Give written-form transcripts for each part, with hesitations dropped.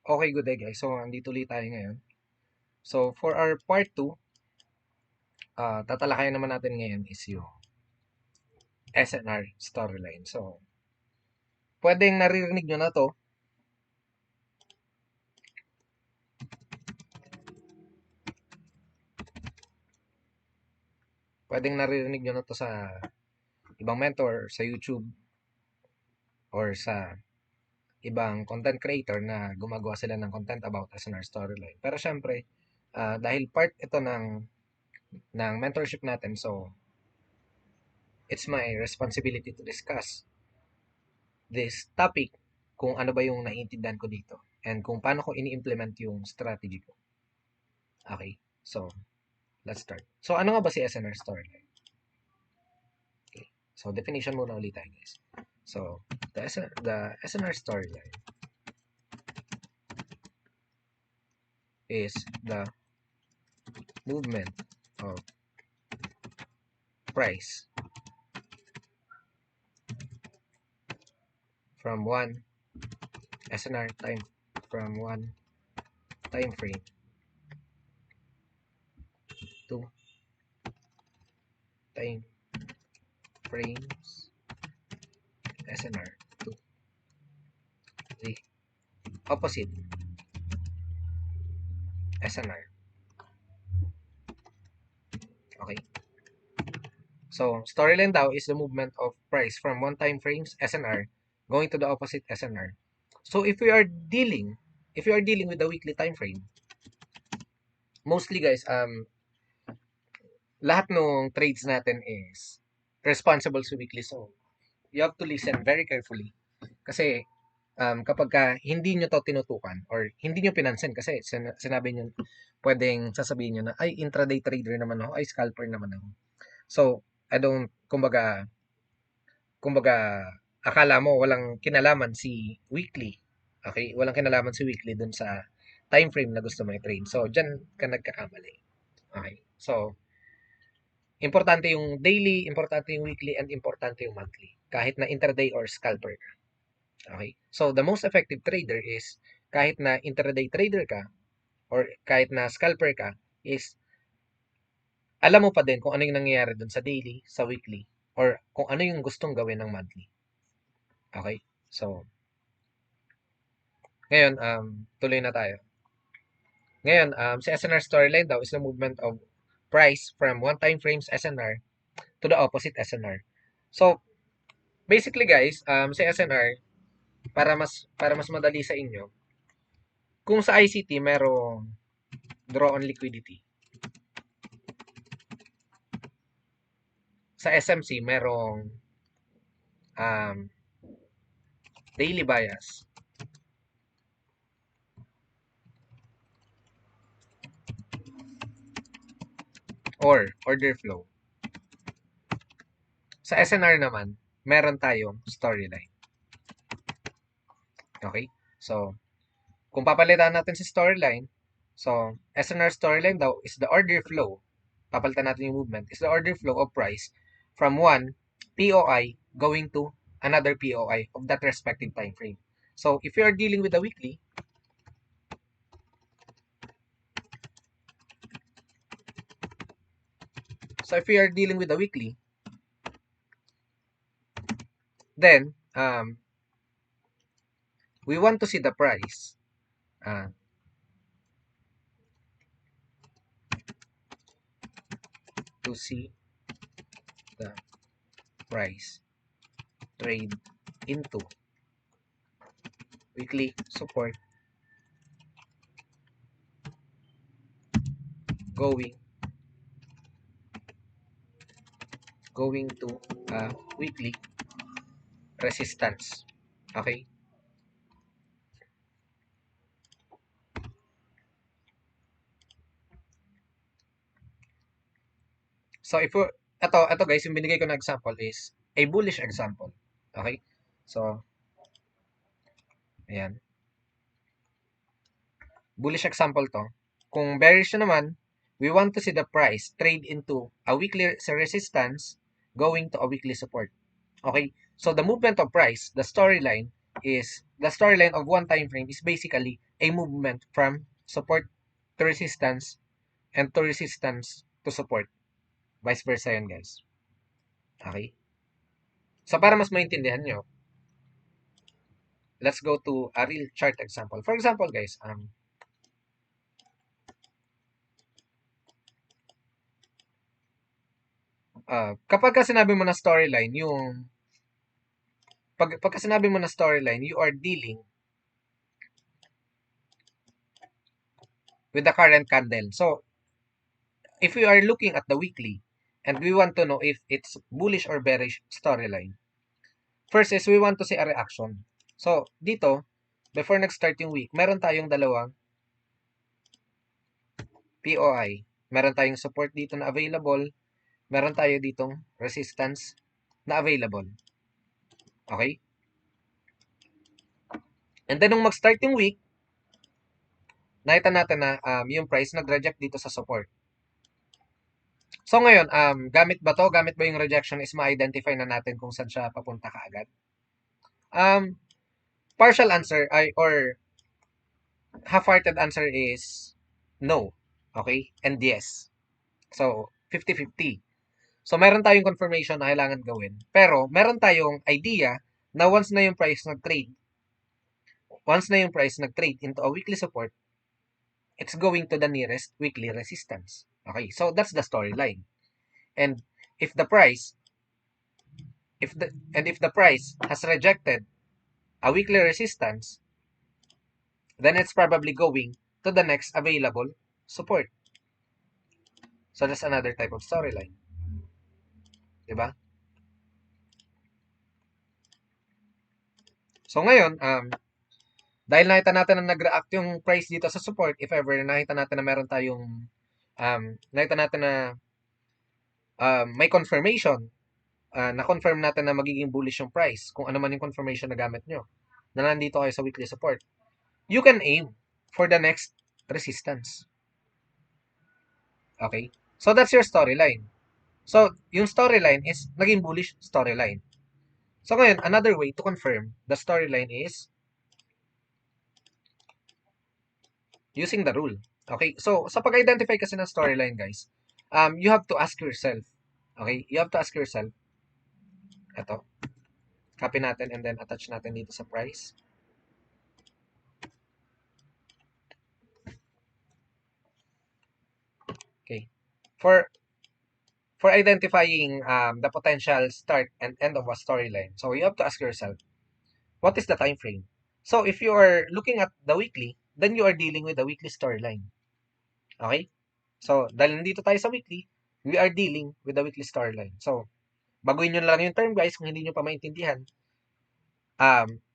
Okay, good day guys. So, andito ulit tayo ngayon. So, for our part 2, tatalakayan naman natin ngayon is yung SNR storyline. So, pwedeng naririnig nyo na to. Pwedeng naririnig nyo na to sa ibang mentor, sa YouTube, or sa ibang content creator na gumagawa sila ng content about SNR storyline. Pero syempre, dahil part ito ng mentorship natin, so it's my responsibility to discuss this topic kung ano ba yung naiintindihan ko dito and kung paano ko ini-implement yung strategy ko. Okay, so let's start. So ano nga ba si SNR storyline? Okay, so definition muna ulit tayo guys. So the SNR storyline is the movement of price from one SNR time from one time frame to time frames SNR to the opposite SNR. Okay. So, storyline daw is the movement of price from one time frames SNR going to the opposite SNR. So, if we are dealing with the weekly time frame, mostly guys, lahat ng trades natin is responsible sa weekly. So, you have to listen very carefully. Kasi, kapag hindi nyo to tinutukan or hindi nyo pinansin kasi sinabi nyo, pwedeng sasabihin nyo na, ay, intraday trader naman ako, ay, scalper naman ako. So, I don't, kumbaga, akala mo walang kinalaman si weekly. Okay? Walang kinalaman si weekly dun sa time frame na gusto mo i-trade. So, dyan ka nagkakamali. Okay? So, importante yung daily, importante yung weekly, and importante yung monthly. Kahit na intraday or scalper ka. Okay? So, the most effective trader is kahit na intraday trader ka or kahit na scalper ka is alam mo pa din kung ano yung nangyayari dun sa daily, sa weekly, or kung ano yung gustong gawin ng monthly. Okay? So, ngayon, tuloy na tayo. Ngayon, si SNR storyline daw is the movement of price from one time frames SNR to the opposite SNR. So, basically guys, si SNR, para mas madali sa inyo, kung sa ICT merong draw on liquidity, sa SMC merong um, daily bias, or order flow. Sa SNR naman, meron tayong storyline. Okay? So, kung papalitan natin si storyline, so, SNR storyline daw is the order flow. Papalitan natin yung movement. Is the order flow of price from one POI going to another POI of that respective time frame. So, if you are dealing with the weekly, then, we want to see the price to see the price trade into weekly support going to weekly resistance. Okay? So, ito guys, yung binigay ko na example is a bullish example. Okay? So, ayan. Bullish example to. Kung bearish naman, we want to see the price trade into a weekly resistance going to a weekly support. Okay? So, the movement of price, the storyline of one time frame is basically a movement from support to resistance and to resistance to support. Vice versa yan, guys. Okay? So, para mas maintindihan nyo, let's go to a real chart example. For example, guys, kapag ka sinabi mo na storyline, pagka sinabi mo na storyline, you are dealing with the current candle. So, if we are looking at the weekly, and we want to know if it's bullish or bearish storyline, first is we want to see a reaction. So, dito, before nag-start yung week, meron tayong dalawang POI. Meron tayong support dito na available. Meron tayo ditong resistance na available. Okay? And then, nung mag-start yung week, nakita natin na yung price nag-reject dito sa support. So, ngayon, gamit ba to? Gamit ba yung rejection is ma-identify na natin kung saan siya papunta kaagad? Partial answer or half-hearted answer is no. Okay? And yes. So, 50-50. So, meron tayong confirmation na kailangan gawin. Pero, meron tayong idea na once na yung price nag-trade into a weekly support, it's going to the nearest weekly resistance. Okay? So, that's the storyline. And if the price if the price has rejected a weekly resistance, then it's probably going to the next available support. So that's another type of storyline. Diba? So ngayon, dahil nakita natin na nag-react yung price dito sa support, if ever nakita natin na meron tayong, nakita natin na may confirmation, na-confirm natin na magiging bullish yung price, kung ano man yung confirmation na gamit nyo, na nandito kayo sa weekly support, you can aim for the next resistance. Okay? So that's your storyline. So, yung storyline is naging bullish storyline. So ngayon, another way to confirm the storyline is using the rule. Okay? So, sa pag-identify kasi ng storyline, guys, you have to ask yourself, okay? You have to ask yourself, ito, copy natin and then attach natin dito sa price. Okay. For identifying the potential start and end of a storyline, so you have to ask yourself, what is the time frame? So, if you are looking at the weekly, then you are dealing with the weekly storyline. Okay? So, dahil nandito tayo sa weekly, we are dealing with the weekly storyline. So, baguhin nyo na lang yung term, guys, kung hindi nyo pa maintindihan.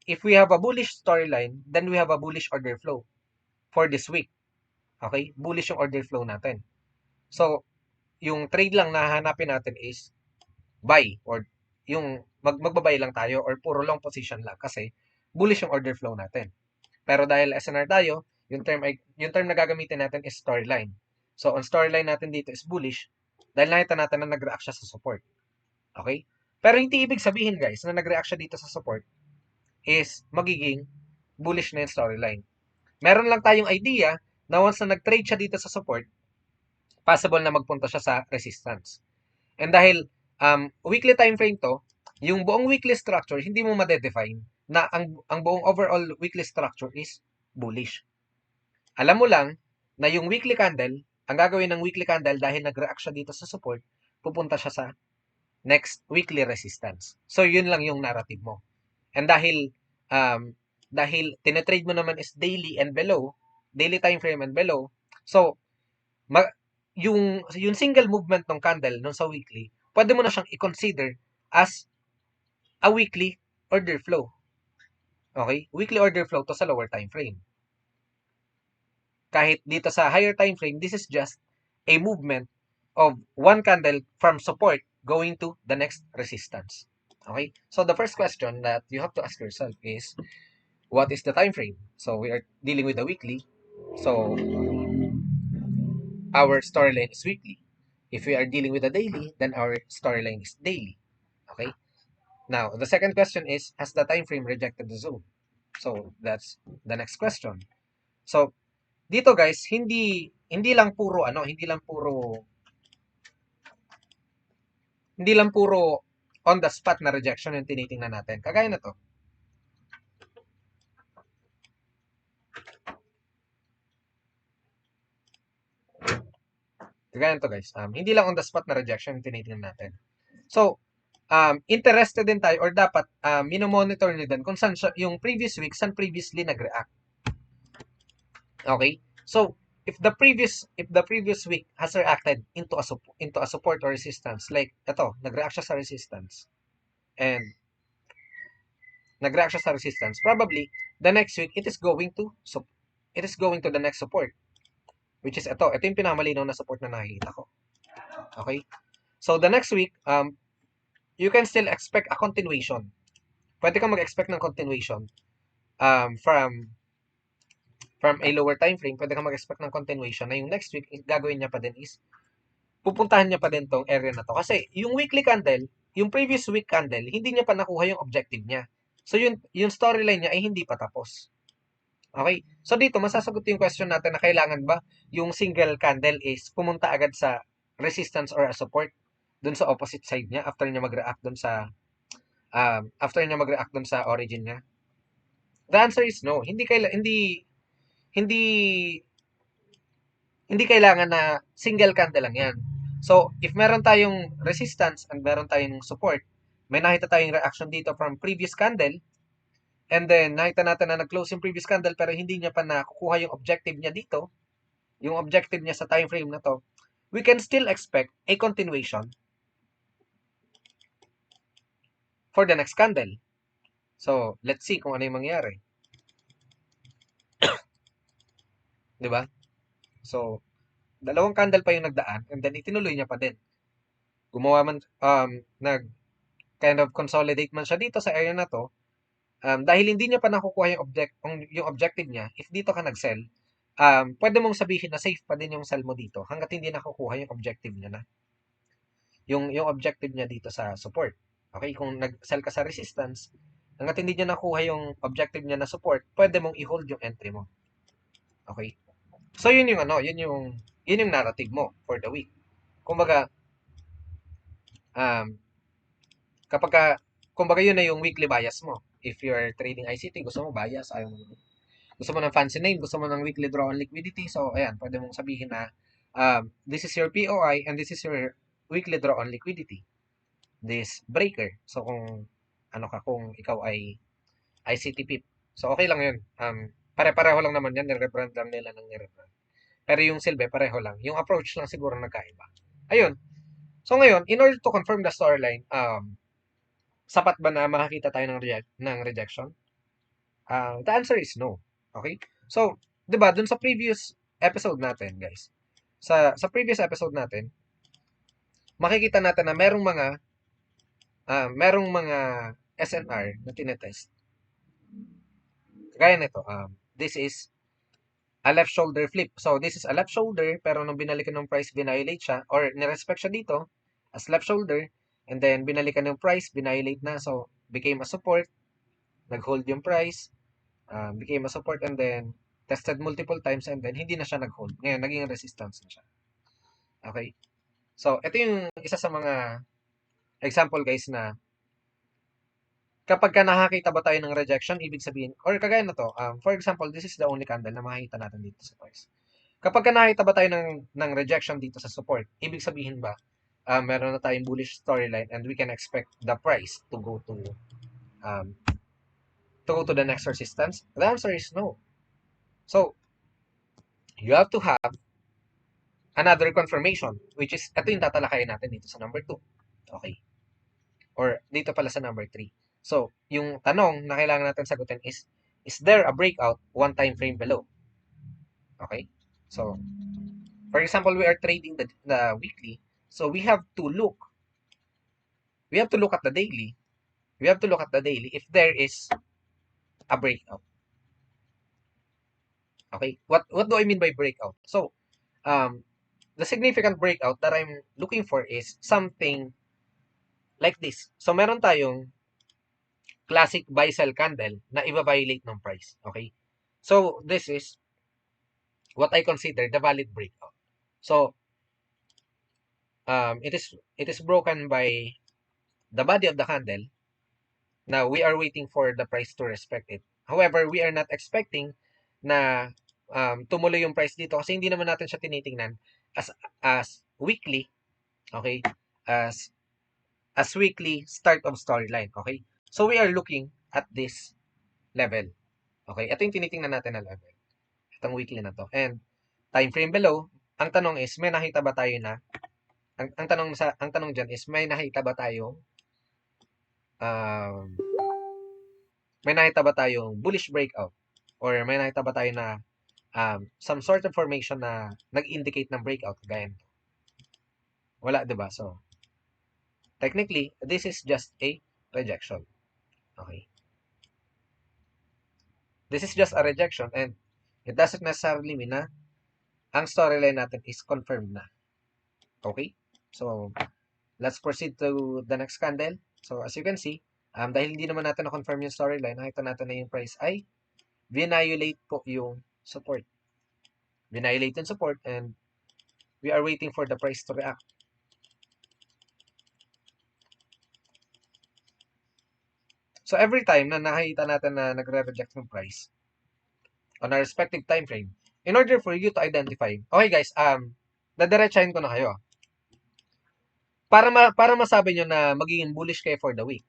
If we have a bullish storyline, then we have a bullish order flow for this week. Okay? Bullish yung order flow natin. So, yung trade lang na hanapin natin is buy or yung magbabay lang tayo or puro long position lang kasi bullish yung order flow natin. Pero dahil SNR tayo, yung term na gagamitin natin is storyline. So, ang storyline natin dito is bullish dahil nakita natin na nag-react siya sa support. Okay? Pero hindi ibig sabihin, guys, na nag-react siya dito sa support is magiging bullish na yung storyline. Meron lang tayong idea na once na nag-trade siya dito sa support, possible na magpunta siya sa resistance. And dahil weekly time frame to, yung buong weekly structure, hindi mo ma-define na ang buong overall weekly structure is bullish. Alam mo lang na yung weekly candle, ang gagawin ng weekly candle dahil nag-react siya dito sa support, pupunta siya sa next weekly resistance. So, yun lang yung narrative mo. And dahil tinetrade mo naman is daily and below, daily time frame and below, so, yung single movement ng candle nung sa weekly, pwede mo na siyang i-consider as a weekly order flow. Okay? Weekly order flow to sa lower time frame. Kahit dito sa higher time frame, this is just a movement of one candle from support going to the next resistance. Okay? So the first question that you have to ask yourself is, what is the time frame? So we are dealing with the weekly. So our storyline is weekly. If we are dealing with a daily, then our storyline is daily. Okay? Now, the second question is, has the time frame rejected the zone? So that's the next question. So, dito guys, hindi lang puro ano, hindi lang puro on the spot na rejection yung tinitingnan natin. Kagaya na to. Kagaya na to guys. Hindi lang on the spot na rejection yung tinitingnan natin. So, interested din tayo or dapat minomonitor nyo din kung saan siya, yung previous week, saan previously nag-react. Okay? So, if the previous week has reacted into a support or resistance, like ito, nag-react siya sa resistance and nag-react siya sa resistance, probably the next week it is going to the next support, which is ito yung pinakamalinaw na support na nakikita ko. Okay? So, the next week, you can still expect a continuation. Pwede kang mag-expect ng continuation from a lower time frame. Pwede kang mag-expect ng continuation na yung next week, gagawin niya pa din is pupuntahan niya pa din tong area na to. Kasi yung weekly candle, yung previous week candle, hindi niya pa nakuha yung objective niya. So, yung storyline niya ay hindi pa tapos. Okay? So, dito, masasagot yung question natin na kailangan ba yung single candle is pumunta agad sa resistance or a support dun sa opposite side niya after niya mag-react dun sa origin niya? The answer is no. Hindi hindi kailangan na single candle lang 'yan. So, if meron tayong resistance and meron tayong support, may nakita tayong reaction dito from previous candle, and then nakita natin na nag-close yung previous candle pero hindi niya pa nakukuha yung objective niya dito, yung objective niya sa time frame na to, we can still expect a continuation for the next candle. So, let's see kung ano yung mangyari. 'Di ba? So, dalawang candle pa yung nagdaan and then itinuloy niya pa din. Gumawa man, nag kind of consolidate man siya dito sa area na to, dahil hindi niya pa nakukuha yung objective niya, if dito ka nag-sell, pwede mong sabihin na safe pa din yung sell mo dito hanggat hindi nakukuha yung objective niya na. Yung objective niya dito sa support. Okay, kung nag-sell ka sa resistance, hanggat hindi niya nakuha yung objective niya na support, pwede mong i-hold yung entry mo. Okay? So yun yung narrative mo for the week. Kumbaga, um, kumbaga yun na yung weekly bias mo. If you're trading ICT, gusto mo bias, gusto mo ng fancy name, gusto mo ng weekly draw on liquidity, so ayan, pwede mong sabihin na this is your POI and this is your weekly draw on liquidity. This breaker. So kung ikaw ay ICT PIP. So okay lang yun. Pare-pareho lang naman yan, nirebrand lang nila ng nirebrand. Pero yung silbe, pareho lang. Yung approach lang siguro nagkaiba. Ayun. So ngayon, in order to confirm the storyline, sapat ba na makakita tayo ng rejection? The answer is no. Okay? So, 'di ba, dun sa previous episode natin, guys. Sa previous episode natin, makikita natin na merong mga SNR na tinetest. Gaya nito, this is a left shoulder flip. So, this is a left shoulder, pero nung binalikan ng price, binviolate siya, or nirespect siya dito as left shoulder, and then binalikan ng price, binviolate na, so became a support, nag-hold yung price, became a support, and then tested multiple times, and then hindi na siya nag-hold. Ngayon, naging resistance na siya. Okay? So, ito yung isa sa mga example, guys, na kapag ka nakakita ba tayo ng rejection, ibig sabihin, or kagaya na to, for example, this is the only candle na makikita natin dito sa price. Kapag ka nakakita ba tayo ng rejection dito sa support, ibig sabihin ba, meron na tayong bullish storyline and we can expect the price um, to go to the next resistance? The answer is no. So, you have to have another confirmation, which is, ito yung tatalakayin natin dito sa number 2. Okay? Or dito pala sa number 3. So, yung tanong na kailangan natin sagutin is there a breakout one time frame below? Okay? So, for example, we are trading the weekly. So, we have to look at the daily. We have to look at the daily if there is a breakout. Okay? What do I mean by breakout? So, the significant breakout that I'm looking for is something like this. So, meron tayong classic buy-sell candle na i-violate ng price. Okay? So, this is what I consider the valid breakout. So, it is broken by the body of the candle. Now, we are waiting for the price to respect it. However, we are not expecting na tumuloy yung price dito kasi hindi naman natin siya tinitingnan as weekly, okay? As weekly start of storyline, okay? So, we are looking at this level. Okay? Ito yung tinitingnan natin na level. Itong weekly na to. And time frame below, ang tanong is may nakita ba tayo na ang tanong diyan is may nakita ba tayo um may nakita ba tayong bullish breakout or may nakita ba tayo na some sort of formation na nag-indicate ng breakout gaya nito? Wala, 'di ba? So, technically, this is just a rejection. Okay? This is just a rejection and it doesn't necessarily mean na ang storyline natin is confirmed na. Okay? So, let's proceed to the next candle. So, as you can see, dahil hindi naman natin na-confirm yung storyline, nakita natin na yung price ay violate po yung support. Violate yung support and we are waiting for the price to react. So, every time na nakita natin na nagre-reject yung price on a respective time frame, in order for you to identify, okay guys, dadiretsahin ko na kayo. Para masabi nyo na magiging bullish kayo for the week,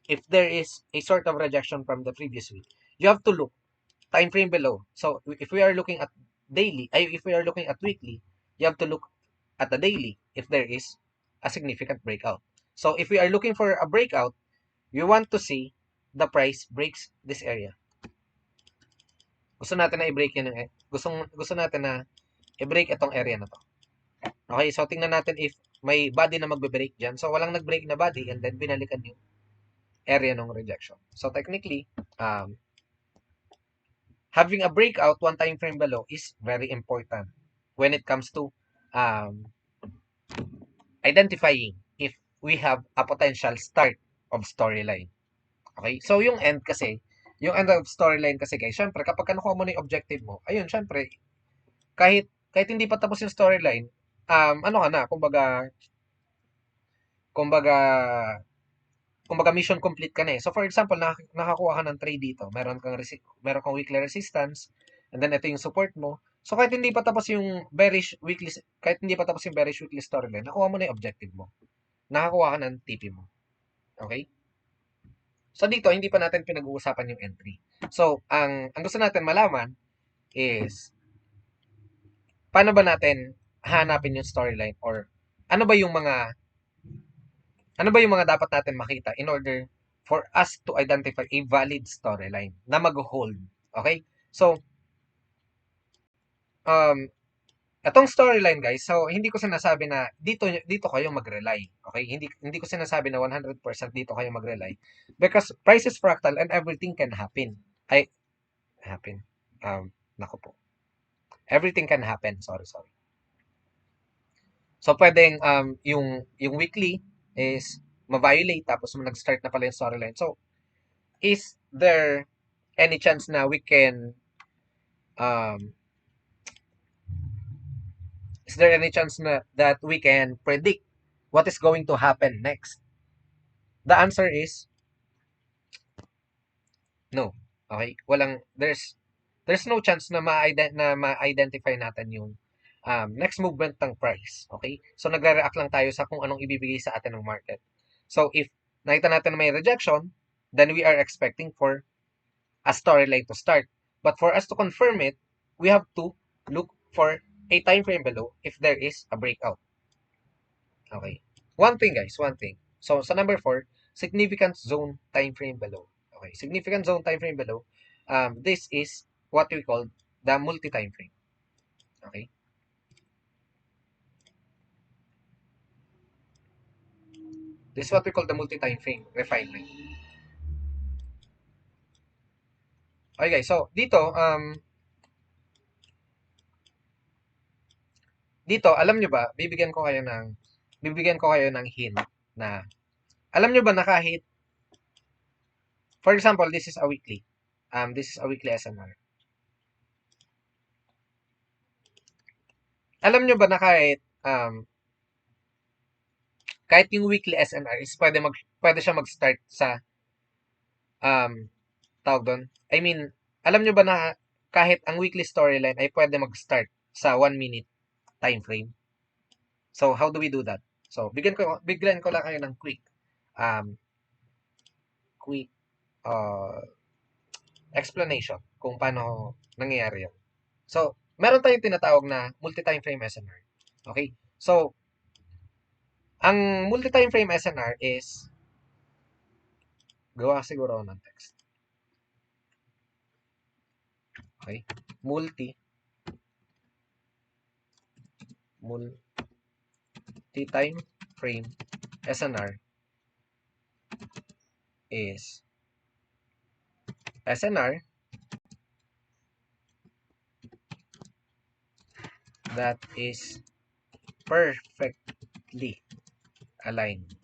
if there is a sort of rejection from the previous week, you have to look time frame below. So if we are looking at daily, if we are looking at weekly, you have to look at the daily if there is a significant breakout. So if we are looking for a breakout, we want to see the price breaks this area. Gusto natin na i-break yun. Gusto natin na i-break itong area na to. Okay, so tingnan natin if may body na magbe-break dyan. So walang nag-break na body and then binalikan yung area ng rejection. So technically, having a breakout one time frame below is very important when it comes to um, identifying if we have a potential start of storyline. Okay? So, yung end of storyline kasi guys, syempre, kapag nakuha mo na yung objective mo, ayun, syempre, kahit hindi pa tapos yung storyline, ano ka na, kumbaga, kumbaga mission complete ka na eh. So for example, nakakuha ka ng trade dito, meron kang weekly resistance, and then ito yung support mo. So kahit hindi pa tapos yung bearish weekly storyline, nakuha mo na yung objective mo. Nakakuha ka ng TP mo. Okay? So dito hindi pa natin pinag-uusapan yung entry. So ang gusto natin malaman is paano ba natin hanapin yung storyline or ano ba yung mga dapat natin makita in order for us to identify a valid storyline na mag-hold. Okay? So, itong storyline guys, so hindi ko sinasabi na dito kayo mag-rely. Okay? Hindi ko sinasabi na 100% dito kayo mag-rely because price is fractal and everything can happen. Happen. Nako po. Everything can happen. Sorry. So pwedeng yung weekly is ma-violate tapos nag-start na pala yung storyline. So is there any chance na we can um is there any chance na that we can predict what is going to happen next? The answer is no. Okay? There's no chance na ma-identify natin yung next movement ng price. Okay? So nagre-react lang tayo sa kung anong ibibigay sa atin ng market. So if nakita natin na may rejection, then we are expecting for a storyline to start. But for us to confirm it, we have to look for a time frame below if there is a breakout. Okay. One thing guys, one thing. So sa number 4, significant zone time frame below. Okay, significant zone time frame below. This is what we call the multi-time frame. Okay. This is what we call the multi-time frame refinement. Okay guys, so dito alam nyo ba, bibigyan ko kayo ng hint na alam nyo ba na kahit for example, this is a weekly SMR. alam nyo ba na kahit yung weekly SNR is pwede siya mag-start sa, um, tawag doon? I mean, alam nyo ba na kahit ang weekly storyline ay pwede mag-start sa 1 minute time frame? So, how do we do that? So, bigyan ko lang kayo ng um, quick, uh, explanation kung paano nangyayari yun. So, meron tayong tinatawag na multi-time frame SNR. Okay? So, ang multi-time frame SNR is, gawa siguro ako ng text. Okay? Multi-time frame SNR is SNR that is perfectly aligned.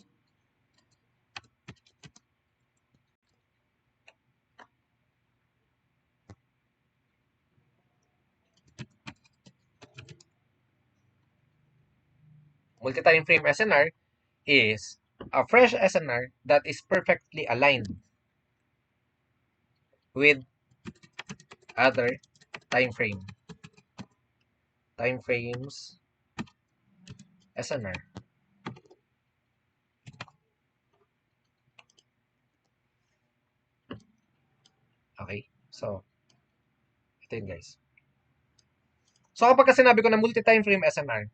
Multi-time frame SNR is a fresh SNR that is perfectly aligned with other time frames SNR. Okay? So, ito yun guys. So, kapag sinabi ko na multi-time frame SNR,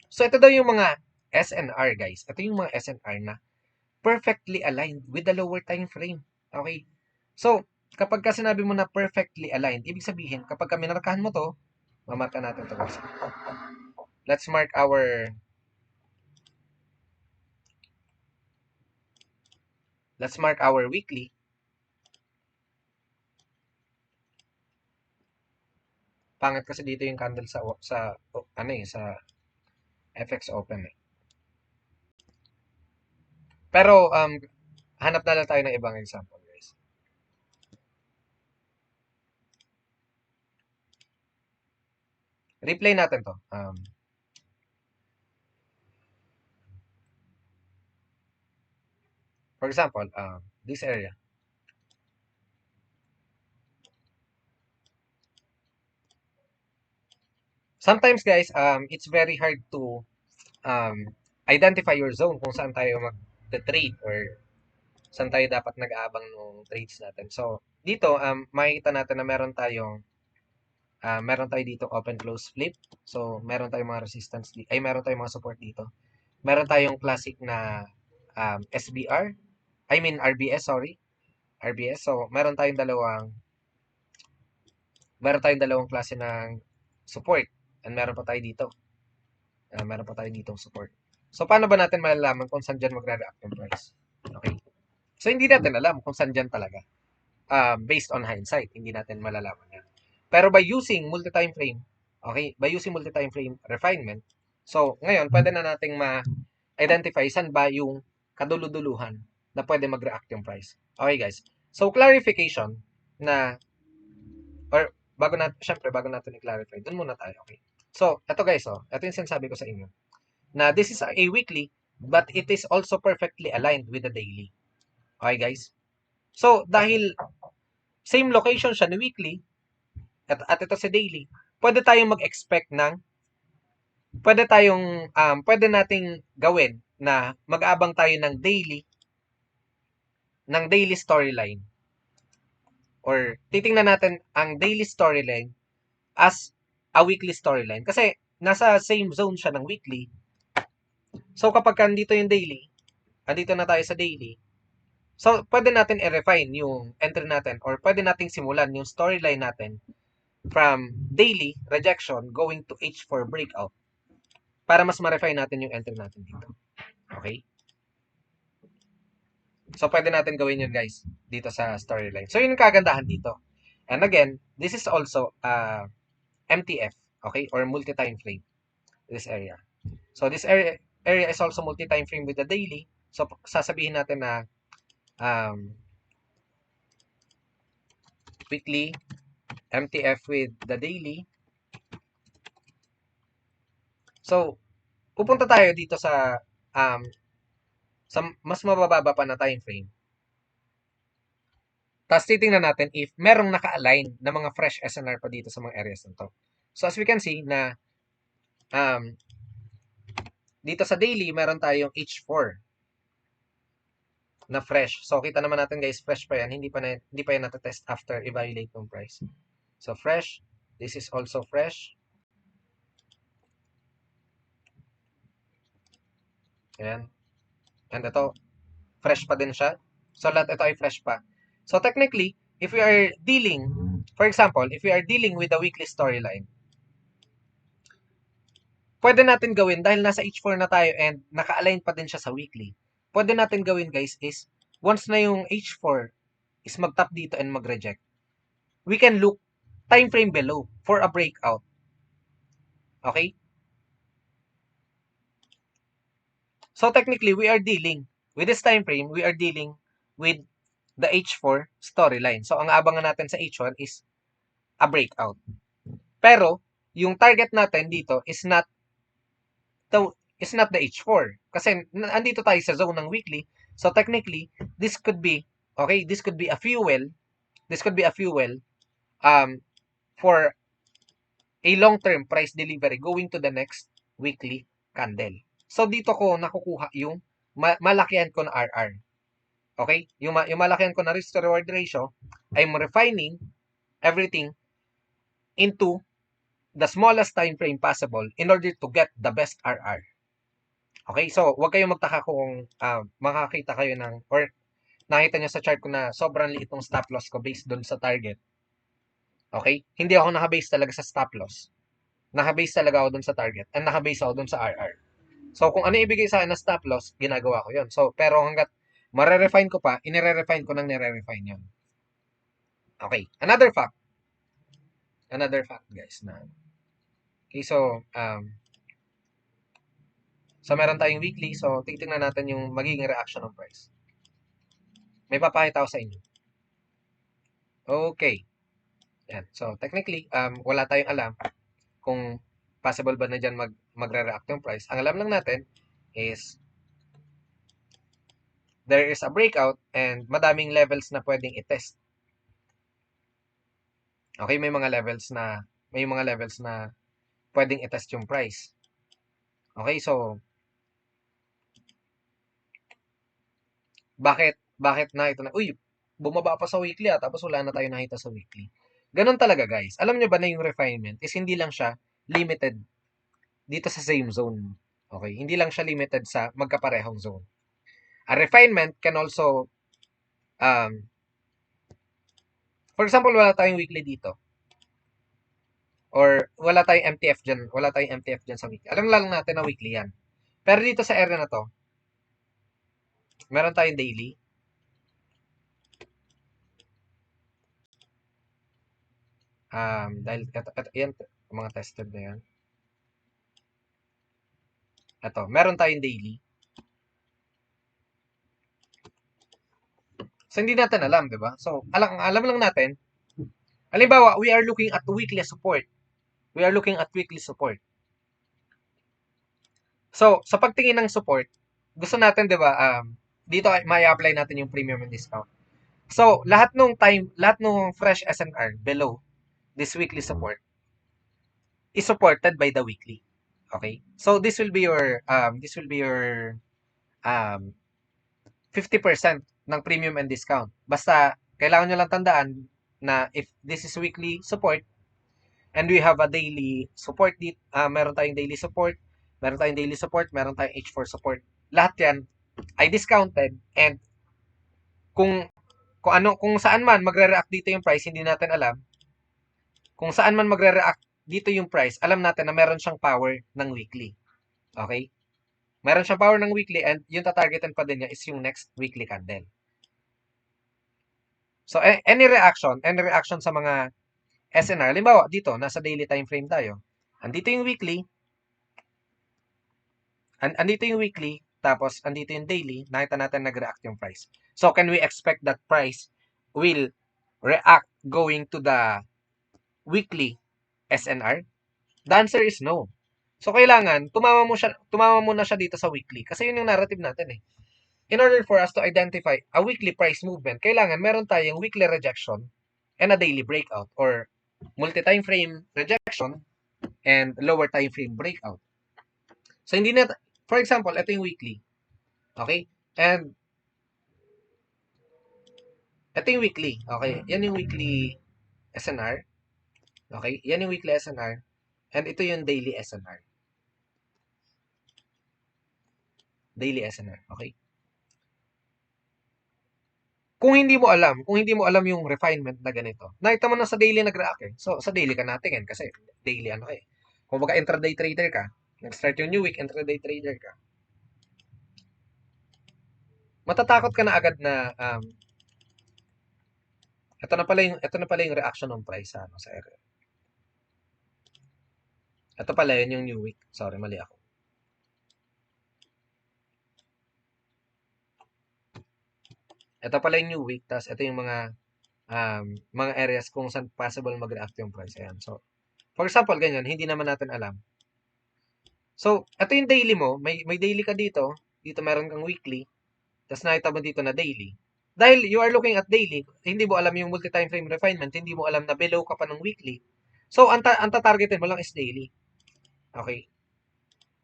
so ito daw yung mga SNR guys. Ito yung mga SNR na perfectly aligned with the lower time frame. Okay? So, kapag sinabi mo na perfectly aligned, ibig sabihin, kapag minarkahan mo to, mamarka natin to guys. Let's mark our weekly. Pangit kasi dito yung candle sa FX open eh. Pero hanap na lang tayo ng ibang example, guys. Replay natin to. For example, this area. Sometimes, guys, it's very hard to identify your zone kung saan tayo mag-trade or saan tayo dapat nag-aabang ng trades natin. So, dito, makikita natin na meron tayo dito open close flip. So, meron tayong mga resistance meron tayong mga support dito. Meron tayong classic na SBR, I mean RBS, sorry. RBS. So, meron tayong dalawang klase ng support. And meron pa tayo dito. Meron pa tayo ditong support. So, paano ba natin malalaman kung saan dyan magre-react yung price? Okay. So, hindi natin alam kung saan dyan talaga. Based on hindsight, hindi natin malalaman yan. Pero by using multi-time frame, okay, by using multi-time frame refinement, so, ngayon, pwede na nating ma-identify saan ba yung kaduluduluhan na pwede mag-react yung price. Okay, guys. So, clarification na, or bago natin i-clarify, dun muna tayo, okay? So, eto guys, eto yung sinasabi ko sa inyo, na this is a weekly, but it is also perfectly aligned with the daily. Okay, guys? So, dahil same location siya ni weekly, at ito sa daily, pwede nating gawin na mag-abang tayo ng daily storyline, or titingnan natin ang daily storyline as a weekly storyline kasi nasa same zone siya ng weekly. So kapag andito yung daily, andito na tayo sa daily, so pwede natin i-refine yung entry natin or pwede nating simulan yung storyline natin from daily rejection going to H4 breakout para mas ma-refine natin yung entry natin dito. Okay? So, pwede natin gawin yun, guys, dito sa storyline. So, yun yung kagandahan dito. And again, this is also MTF, okay? Or multi-time frame, this area. So, this area is also multi-time frame with the daily. So, sasabihin natin na weekly MTF with the daily So, pupunta tayo dito um, sa mas mabababa pa na time frame. Tapos titingnan natin if merong naka-align na mga fresh SNR pa dito sa mga areas na to. So, as we can see na um, dito sa daily, meron tayong H4 na fresh. So, kita naman natin guys, fresh pa yan. Hindi pa yan natetest after evaluate ng price. So, fresh. This is also fresh. Ayan. And ito, fresh pa din siya. So, lahat ito ay fresh pa. So, technically, if we are dealing, for example, if we are dealing with the weekly storyline, pwede natin gawin, dahil nasa H4 na tayo and naka-align pa din siya sa weekly, pwede natin gawin guys is, once na yung H4 is mag-top dito and mag-reject, we can look time frame below for a breakout. Okay? So technically, we are dealing with this time frame, we are dealing with the H4 storyline. So ang abangan natin sa H1 is a breakout. Pero yung target natin dito is not the H4 kasi andito tayo sa zone ng weekly. So technically, this could be a fuel. This could be a fuel for a long-term price delivery going to the next weekly candle. So dito ko nakukuha yung malakihan ko na RR. Okay? Yung malakihan ko na risk to reward ratio, I'm refining everything into the smallest time frame possible in order to get the best RR. Okay? So, huwag kayong magtaka kung makakita kayo ng, or nakita nyo sa chart ko na sobrang liit ng stop loss ko based doon sa target. Okay? Hindi ako nakabase talaga sa stop loss. Nakabase talaga ako doon sa target and nakabase ako doon sa RR. So, kung ano ibigay sa akin na stop loss, ginagawa ko yon. So, pero hanggat marerefine ko pa, inire-refine ko nang nire-refine yon. Okay. Another fact, guys, na okay, so meron tayong weekly, so titingnan natin yung magiging reaction ng price. May papakita ko sa inyo. Okay. Yan. So, technically, wala tayong alam kung possible ba na dyan magre-react yung price. Ang alam lang natin is there is a breakout and madaming levels na pwedeng i-test. Okay, may mga levels na pwedeng i-test yung price. Okay, so bakit na ito na, uy, bumaba pa sa weekly tapos wala na tayo nakita sa weekly. Ganun talaga guys. Alam nyo ba na yung refinement is hindi lang siya limited dito sa same zone. Okay, hindi lang siya limited sa magkaparehong zone. A refinement can also for example, wala tayong weekly dito. Or wala tayong MTF dyan sa weekly. Alam lang natin na weekly yan. Pero dito sa area na to, meron tayong daily. Dahil yan, mga tested na yan. Ito, meron tayong daily. So, hindi natin alam, di ba? So, alam lang natin, halimbawa, we are looking at weekly support. So, sa pagtingin ng support, gusto natin, di ba, dito may apply natin yung premium and discount. So, lahat nung fresh SNR below this weekly support is supported by the weekly. Okay? So, this will be your 50% ng premium and discount. Basta, kailangan nyo lang tandaan na if this is weekly support and we have a daily support, meron tayong daily support, meron tayong H4 support. Lahat yan ay discounted and kung saan man magre-react dito yung price, hindi natin alam. Kung saan man magre-react dito yung price, alam natin na meron siyang power ng weekly. Okay? Meron siyang power ng weekly and yung tatargetan pa din niya is yung next weekly candle. So, any reaction sa mga SNR, halimbawa dito, nasa daily time frame tayo. Andito yung weekly, tapos andito yung daily, nakita natin nag-react yung price. So, can we expect that price will react going to the weekly SNR? The answer is no. So, kailangan, tumama muna siya dito sa weekly. Kasi yun yung narrative natin eh. In order for us to identify a weekly price movement, kailangan meron tayong weekly rejection and a daily breakout or multi-time frame rejection and lower time frame breakout. So, hindi na, for example, ito yung weekly. Okay? And, ito yung weekly. Okay? Yan yung weekly SNR. Okay? Yan yung weekly SNR. And ito yung daily SNR. Daily SNR. Okay? Kung hindi mo alam yung refinement na ganito, nakita mo na sa daily nag-react eh. So, sa daily ka natingin kasi daily ano eh. Kung baka intraday trader ka, nag-start yung new week, intraday trader ka, matatakot ka na agad na ito na pala yung reaction ng price sa ano sa area. Ito pala yun yung new week. Sorry, mali ako. Ito pala yung new week, tapos ito yung mga areas kung saan possible mag-react yung price. Ayan. So, for example, ganyan, hindi naman natin alam. So, ito yung daily mo. May daily ka dito. Dito meron kang weekly. Tapos nakita mo dito na daily. Dahil you are looking at daily, hindi mo alam yung multi-time frame refinement, hindi mo alam na below ka pa ng weekly. So, ang tatargetin mo lang is daily. Okay?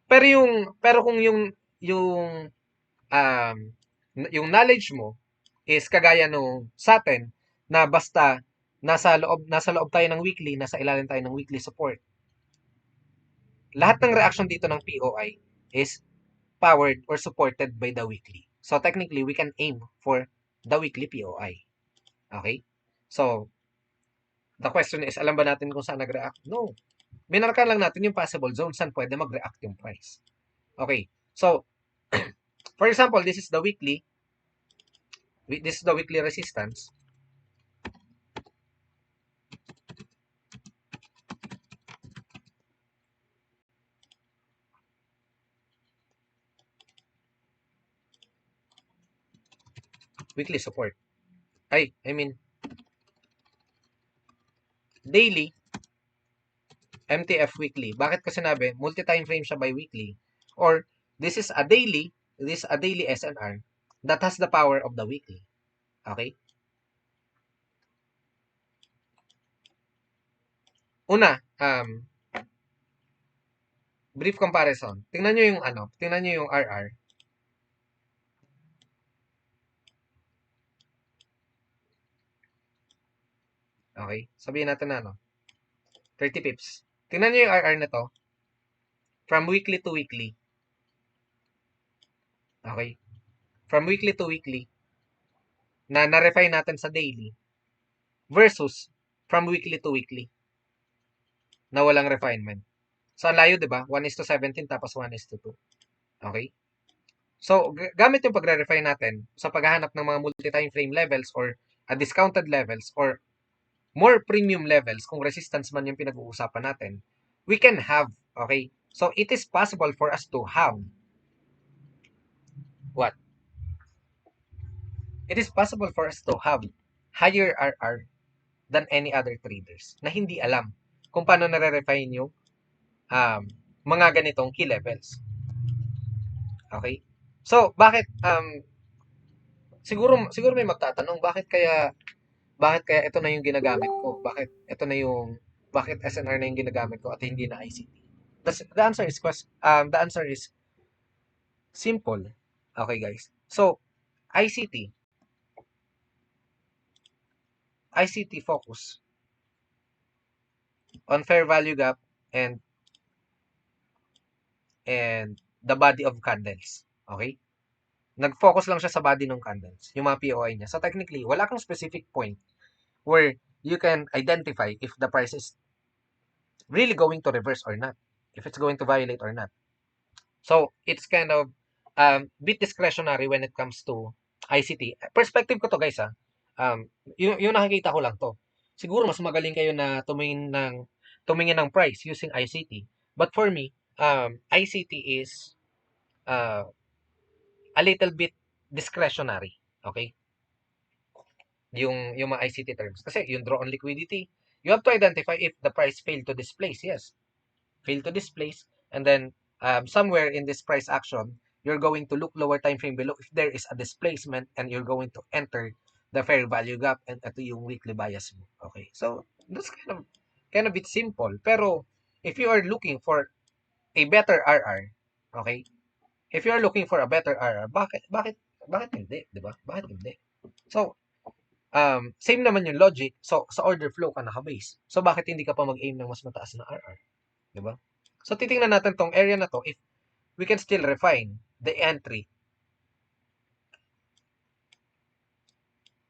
Pero kung um, yung knowledge mo is kagaya nung sa atin, na basta nasa loob tayo ng weekly, nasa ilalim tayo ng weekly support. Lahat ng reaction dito ng POI is powered or supported by the weekly. So technically, we can aim for the weekly POI. Okay? So, the question is, alam ba natin kung saan nag-react? No. Minarka lang natin yung possible zone saan pwede mag-react yung price. Okay. So, for example, this is the weekly resistance. Weekly support. I mean, daily MTF weekly. Bakit ko sinabi multi-time frame siya by weekly? Or this is a daily SNR that has the power of the weekly. Okay? Una, brief comparison. Tingnan niyo yung RR. Okay? Sabihin natin na 30 pips. Tingnan niyo yung RR na to from weekly to weekly. Okay? From weekly to weekly na na-refine natin sa daily versus from weekly to weekly na walang refinement. So, ang layo, di ba? 1 is to 17 tapos 1 is to 2. Okay? So, gamit yung pagre-refine natin sa paghahanap ng mga multi-time frame levels or discounted levels or more premium levels kung resistance man yung pinag-uusapan natin, we can have, okay? So, it is possible for us to have what? It is possible for us to have higher RR than any other traders na hindi alam kung paano nare-refine yung mga ganitong key levels. Okay? So, bakit siguro may magtatanong bakit kaya ito na yung ginagamit ko? Bakit SNR na yung ginagamit ko at hindi na ICT? The answer is simple. Okay, guys. So, ICT focus on fair value gap and the body of candles. Okay? Nag-focus lang siya sa body ng candles, yung mga POI niya. So technically, wala kang specific point where you can identify if the price is really going to reverse or not, if it's going to violate or not. So it's kind of bit discretionary when it comes to ICT. Perspective ko to, guys, yung nakikita ko lang to. Siguro mas magaling kayo na tumingin ng price using ICT. But for me, ICT is a little bit discretionary. Okay? Yung mga ICT terms. Kasi yung draw on liquidity, you have to identify if the price failed to displace. Yes. Failed to displace. And then, somewhere in this price action, you're going to look lower time frame below if there is a displacement and you're going to enter the fair value gap and ito yung weekly bias mo. Okay. So, that's kind of bit simple. Pero, if you are looking for a better RR, okay? If you are looking for a better RR, bakit hindi, 'di ba? Bakit hindi? So, same naman yung logic. So, sa order flow ka naka-base. So, bakit hindi ka pa mag-aim ng mas mataas na RR? 'Di ba? So, titingnan natin tong area na to if we can still refine the entry.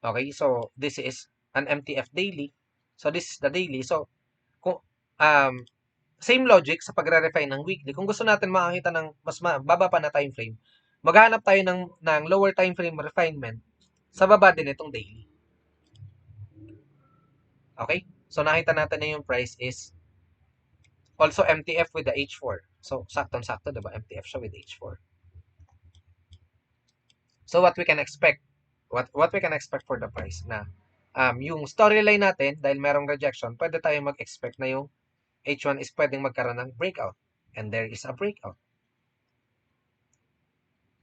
Okay? So, this is an MTF daily. So, this is the daily. So, kung same logic sa pagre-refine ng weekly. Kung gusto natin makakita ng mas baba pa na time frame, maghanap tayo ng lower time frame refinement sa baba din itong daily. Okay? So, nakita natin na yung price is also MTF with the H4. So, saktong-sakto, diba? MTF siya with H4. So, what we can expect, what we can expect for the price na yung storyline natin, dahil merong rejection, pwede tayo mag-expect na yung H1 is pwedeng magkaroon ng breakout. And there is a breakout.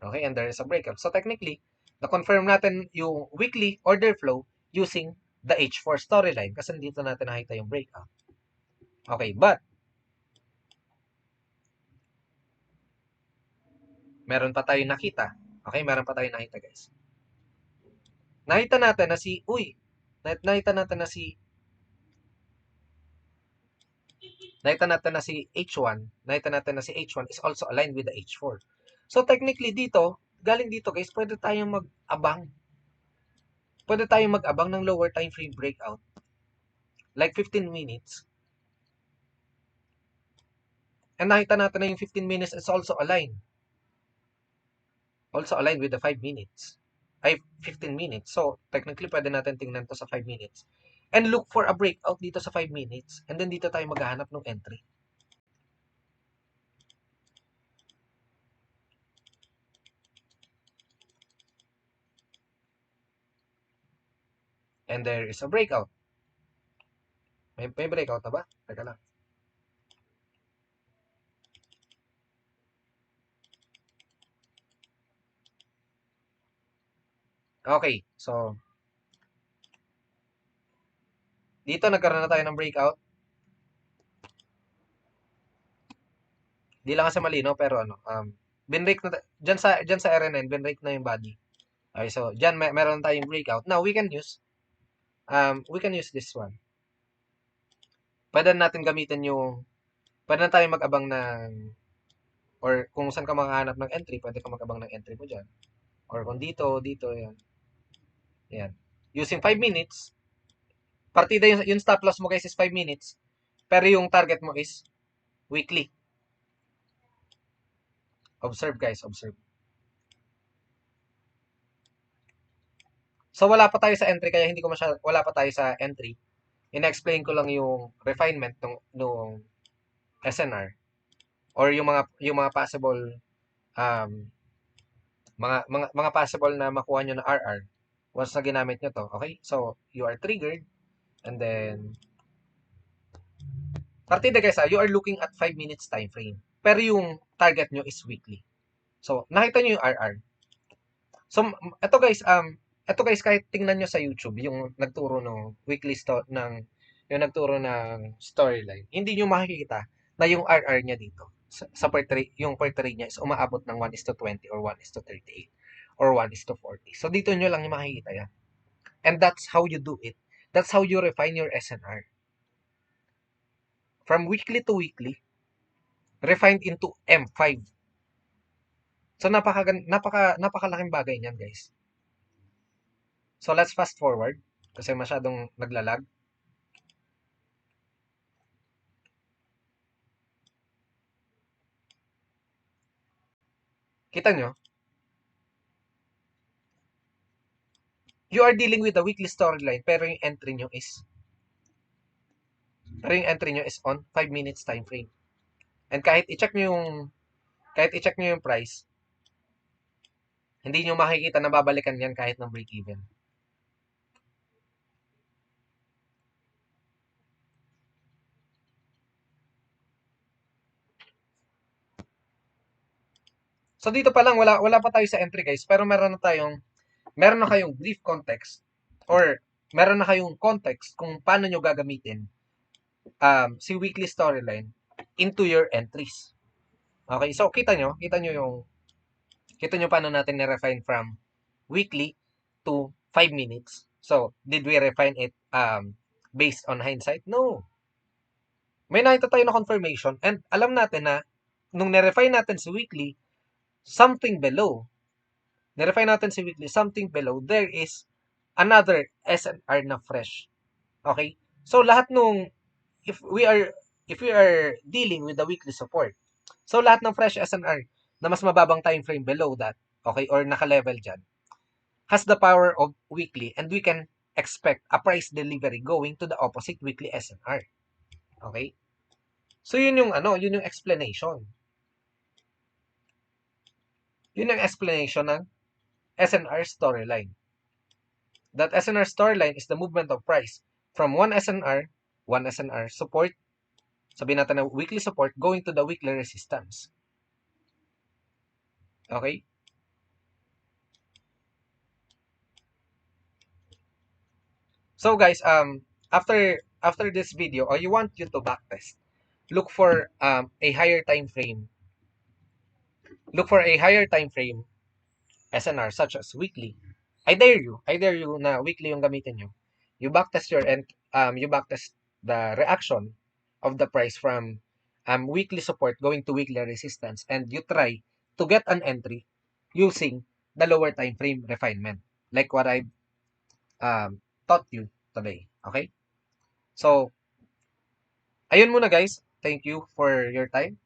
Okay, and there is a breakout. So, technically, na-confirm natin yung weekly order flow using the H4 storyline kasi dito natin nakita yung breakout. Okay, but meron pa tayong nakita. Okay, meron pa tayong nakita, guys. Nakita natin na nakita natin na si H1 is also aligned with the H4. So technically dito, galing dito guys, pwede tayong mag-abang. Pwede tayong mag-abang ng lower time frame breakout. Like 15 minutes. And nakita natin na yung 15 minutes is also aligned. Also aligned with the 5 minutes. Ay, 15 minutes. So, technically, pwede natin tingnan to sa 5 minutes. And look for a breakout dito sa 5 minutes. And then dito tayo maghahanap ng entry. And there is a breakout. May breakout na ba? Teka lang. Okay. So, dito nagkaroon na tayo ng breakout. Di lang kasi malino pero binrake na diyan sa RNN, binrake na yung body. Okay, so diyan meron tayong breakout. Now, we can use this one. Pwede natin gamitin pwede na tayo mag-abang ng or kung saan ka makahanap ng entry, pwede ka mag-abang ng entry mo diyan. Or kung dito, yan. Yan. Using 5 minutes, partida yung stop loss mo guys is 5 minutes, pero yung target mo is weekly. Observe guys, observe. So wala pa tayo sa entry kaya wala pa tayo sa entry. Ina-explain ko lang yung refinement nung SNR or yung mga possible um mga possible na makuha nyo na RR once na ginamit nyo to. Okay? So, you are triggered and then partida guys you are looking at 5 minutes time frame. Pero yung target nyo is weekly. So, nakita nyo yung RR. So, ito guys, kahit tingnan nyo sa YouTube, yung nagturo ng yung nagturo ng storyline, hindi nyo makikita na yung RR niya dito, sa yung per trade niya is umaabot ng 1:20 or 1:38 or 1:40. So, dito nyo lang yung makikita yan. And that's how you do it. That's how you refine your SNR. From weekly to weekly, refined into M5. So, napakalaking bagay niyan, guys. So, let's fast forward kasi masyadong naglalag. Kita nyo? You are dealing with a weekly storyline pero yung entry nyo is on 5 minutes time frame. And kahit i-check nyo yung price, hindi nyo makikita na babalikan yan kahit ng break even. So dito pa lang wala pa tayo sa entry guys, pero meron na kayong brief context or meron na kayong context kung paano nyo gagamitin si weekly storyline into your entries. Okay? So kita nyo paano natin ni-refine from weekly to 5 minutes. So, did we refine it based on hindsight? No. May nakita tayo na confirmation and alam natin na nung ni-refine natin si weekly, something below, there is another SNR na fresh. Okay? So, lahat nung, if we are, if we are dealing with the weekly support, so lahat ng fresh SNR na mas mababang time frame below that, okay, or naka-level dyan, has the power of weekly and we can expect a price delivery going to the opposite weekly SNR. Okay? So, yun yung explanation. Yun ang explanation ng SNR storyline. That SNR storyline is the movement of price from one SNR support, sabihin natin na weekly support, going to the weekly resistance. Okay? So guys, after this video, or you want you to backtest, look for a higher time frame. Look for a higher time frame SNR such as weekly. I dare you na weekly yung gamitin nyo. You backtest you backtest the reaction of the price from weekly support going to weekly resistance, and you try to get an entry using the lower time frame refinement, like what I taught you today. Okay? So, ayun muna guys. Thank you for your time.